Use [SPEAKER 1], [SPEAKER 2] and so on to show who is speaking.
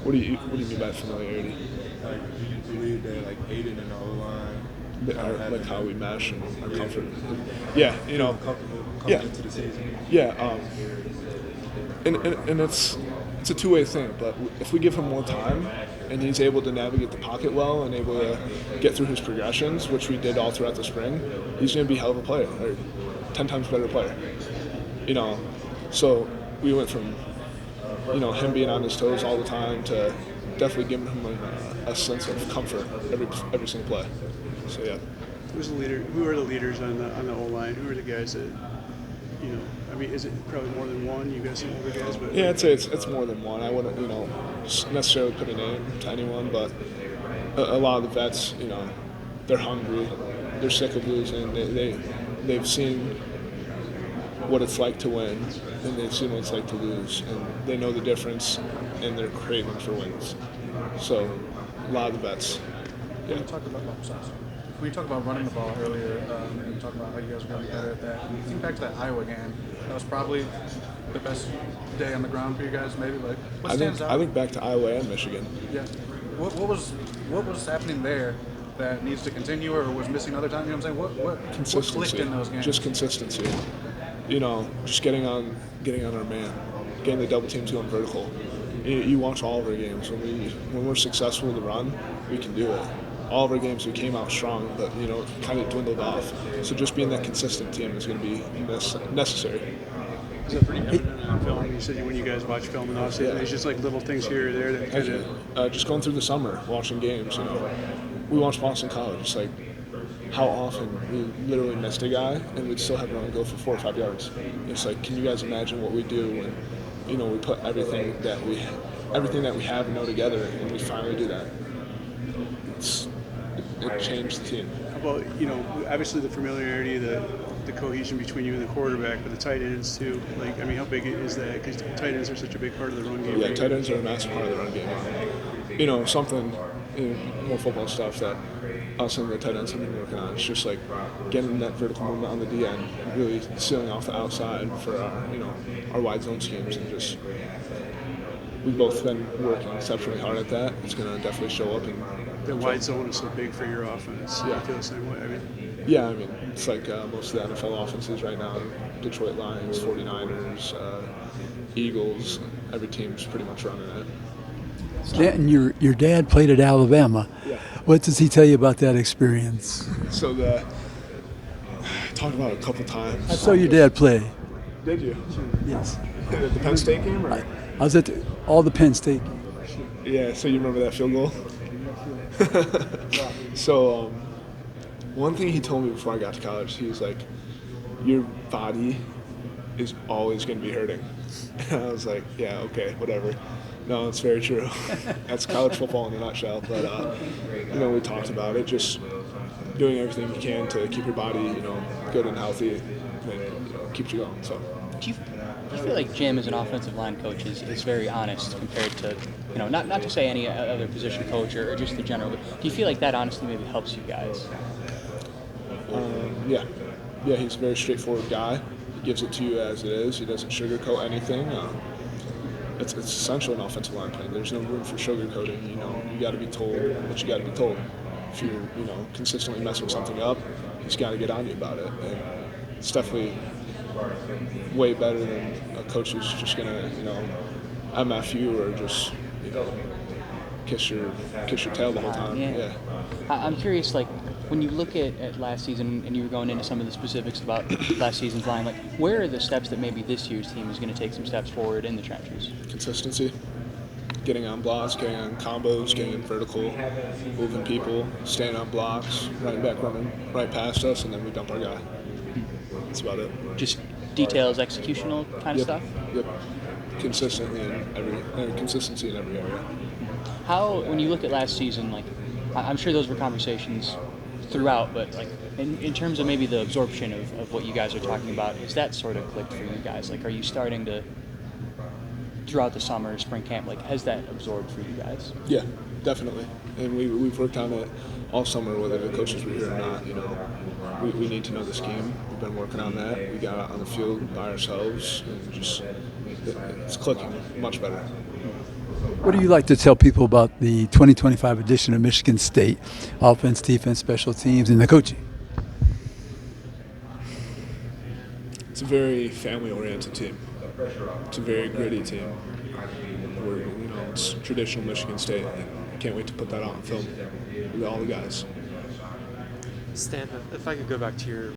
[SPEAKER 1] What do you mean by familiarity?
[SPEAKER 2] Like, do you believe that like Aiden and the O-line
[SPEAKER 1] Like how we mesh and our comfort. Yeah,
[SPEAKER 2] comfortable
[SPEAKER 1] yeah,
[SPEAKER 2] coming into the season?
[SPEAKER 1] yeah. And it's a two-way thing. But if we give him more time and he's able to navigate the pocket well and able to get through his progressions, which we did all throughout the spring, he's going to be a hell of a player, or 10 times better player. So we went from him being on his toes all the time to definitely giving him a sense of comfort every single play. So yeah.
[SPEAKER 3] Who's the leader? Who are the leaders on the O line? Who are the guys that, I mean, is it probably more than one? You guys some older guys, but
[SPEAKER 1] Yeah, I'd say it's more than one. I wouldn't necessarily put a name to anyone, but a lot of the vets, they're hungry, they're sick of losing. They've seen what it's like to win, and they've seen what it's like to lose, and they know the difference, and they're craving for wins. So a lot of the vets. Yeah.
[SPEAKER 4] When you talked about running the ball earlier, and talk about how you guys are going to be better at that, think back to that Iowa game. That was probably the best day on the ground for you guys, maybe. Like, what stands out?
[SPEAKER 1] I think back to Iowa and Michigan.
[SPEAKER 4] Yeah. What was happening there that needs to continue or was missing other times? You know what I'm saying? What
[SPEAKER 1] Consistency.
[SPEAKER 4] clicked in those games?
[SPEAKER 1] Just consistency. Just getting on our man, getting the double teams going vertical. You watch all of our games. When we're successful to run, we can do it. All of our games we came out strong, but it kind of dwindled off. So just being that consistent team is going to be necessary.
[SPEAKER 3] is that pretty evident on film? You said when you guys watch film and off season,
[SPEAKER 1] Yeah.
[SPEAKER 3] it's just like little things here or there that kind of.
[SPEAKER 1] Just going through the summer, watching games. We watched Boston College. It's like how often we literally missed a guy and we'd still have it on go for 4 or 5 yards. It's like, can you guys imagine what we do when we put everything that we have and know together, and we finally do that? It changed the team.
[SPEAKER 3] Well, obviously the familiarity, the cohesion between you and the quarterback, but the tight ends too. Like, I mean, how big is that? Because tight ends are such a big part of the run game.
[SPEAKER 1] Yeah, tight ends are a massive part of the run game. Something more football stuff that us and the tight ends have been working on. It's just like getting that vertical movement on the D end, really sealing off the outside for our wide zone schemes, and just we've both been working exceptionally hard at that. It's going to definitely show up.
[SPEAKER 3] The wide zone is so big for your offense.
[SPEAKER 1] Yeah.
[SPEAKER 3] I feel the same way.
[SPEAKER 1] Yeah, it's like most of the NFL offenses right now. Detroit Lions, 49ers, Eagles, every team's pretty much running it.
[SPEAKER 5] Stanton, your dad played at Alabama.
[SPEAKER 1] Yeah.
[SPEAKER 5] What does he tell you about that experience?
[SPEAKER 1] So I talked about it a couple times.
[SPEAKER 5] I saw your dad play.
[SPEAKER 1] Did you?
[SPEAKER 5] Yes.
[SPEAKER 1] The Penn State game? Or?
[SPEAKER 5] I was at all the Penn State games.
[SPEAKER 1] Yeah, so you remember that field goal? So one thing he told me before I got to college, he was like, your body is always going to be hurting. And I was like, yeah, okay, whatever. No, it's very true. That's college football in a nutshell. But, we talked about it, just doing everything you can to keep your body, good and healthy, and keeps you going. So.
[SPEAKER 6] Do you feel like Jim, as an offensive line coach, is very honest compared to, not to say any other position coach or just the general, but do you feel like that honesty maybe helps you guys?
[SPEAKER 1] Yeah. Yeah, he's a very straightforward guy. He gives it to you as it is. He doesn't sugarcoat anything. It's essential in offensive line play. There's no room for sugarcoating. You got to be told what you got to be told. If you're, consistently messing something up, he's got to get on you about it. And it's definitely way better than a coach who's just gonna, MF you or just, kiss your tail the whole time. Yeah.
[SPEAKER 6] I'm curious, like, when you look at last season and you were going into some of the specifics about last season's line, like, where are the steps that maybe this year's team is going to take some steps forward in the trenches?
[SPEAKER 1] Consistency, getting on blocks, getting on combos, getting in vertical, moving people, staying on blocks, running back running right past us, and then we dump our guy. That's about it.
[SPEAKER 6] Just details, executional kind of stuff?
[SPEAKER 1] Yep. Consistency in every area.
[SPEAKER 6] How, when you look at last season, like, I'm sure those were conversations throughout, but like in terms of maybe the absorption of what you guys are talking about, is that sort of clicked for you guys? Like, are you starting to, throughout the summer, spring camp, like, has that absorbed for you guys?
[SPEAKER 1] Yeah, definitely. And we've worked on it all summer, whether the coaches were here or not. We need to know the scheme. We've been working on that. We got out on the field by ourselves, and just it's clicking much better.
[SPEAKER 5] What do you like to tell people about the 2025 edition of Michigan State offense, defense, special teams, and the coaching?
[SPEAKER 1] It's a very family-oriented team. It's a very gritty team. It's traditional Michigan State. I can't wait to put that out on film with all the guys.
[SPEAKER 7] Stanton, if I could go back to your